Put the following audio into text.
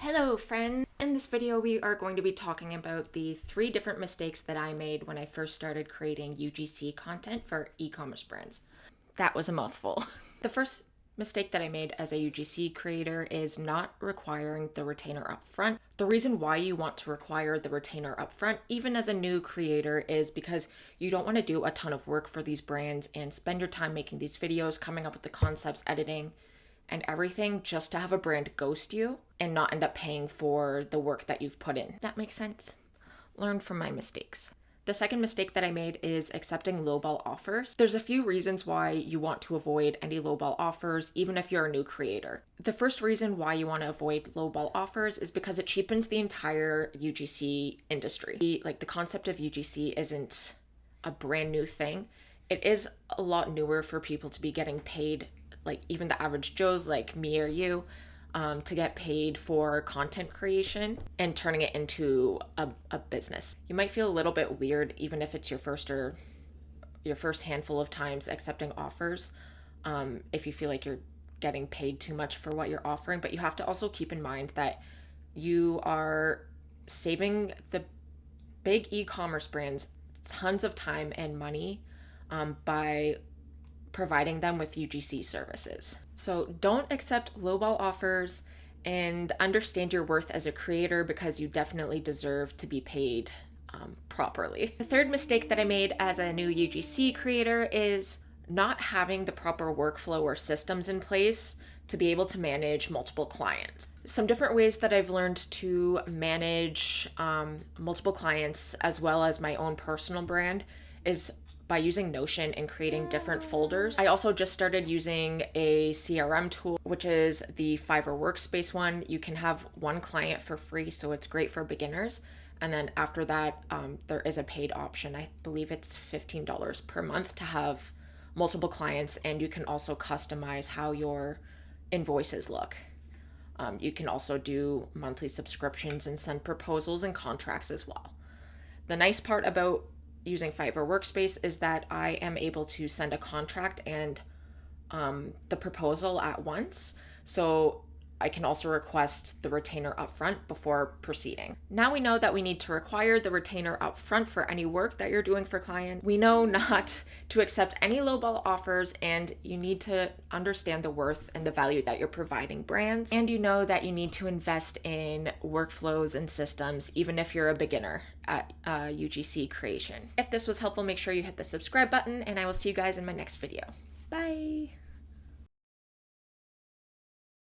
Hello friends! In this video we are going to be talking about the 3 different mistakes that I made when I first started creating UGC content for e-commerce brands. That was a mouthful. The first mistake that I made as a UGC creator is not requiring the retainer up front. The reason why you want to require the retainer up front, even as a new creator, is because you don't want to do a ton of work for these brands and spend your time making these videos, coming up with the concepts, editing, and everything just to have a brand ghost you and not end up paying for the work that you've put in. That makes sense? Learn from my mistakes. The second mistake that I made is accepting lowball offers. There's a few reasons why you want to avoid any lowball offers, even if you're a new creator. The first reason why you want to avoid lowball offers is because it cheapens the entire UGC industry. The concept of UGC isn't a brand new thing. It is a lot newer for people to be getting paid, like even the average Joes like me or you, to get paid for content creation and turning it into a business. You might feel a little bit weird, even if it's your first handful of times accepting offers, if you feel like you're getting paid too much for what you're offering. But you have to also keep in mind that you are saving the big e-commerce brands tons of time and money by providing them with UGC services. So don't accept lowball offers and understand your worth as a creator, because you definitely deserve to be paid properly. The third mistake that I made as a new UGC creator is not having the proper workflow or systems in place to be able to manage multiple clients. Some different ways that I've learned to manage multiple clients as well as my own personal brand is by using Notion and creating different folders. I also just started using a CRM tool, which is the Fiverr Workspace one. You can have one client for free, so it's great for beginners. And then after that, there is a paid option. I believe it's $15 per month to have multiple clients, and you can also customize how your invoices look. You can also do monthly subscriptions and send proposals and contracts as well. The nice part about using Fiverr Workspace is that I am able to send a contract and the proposal at once. So I can also request the retainer upfront before proceeding. Now we know that we need to require the retainer upfront for any work that you're doing for clients. We know not to accept any lowball offers, and you need to understand the worth and the value that you're providing brands. And you know that you need to invest in workflows and systems, even if you're a beginner at UGC creation. If this was helpful, make sure you hit the subscribe button, and I will see you guys in my next video.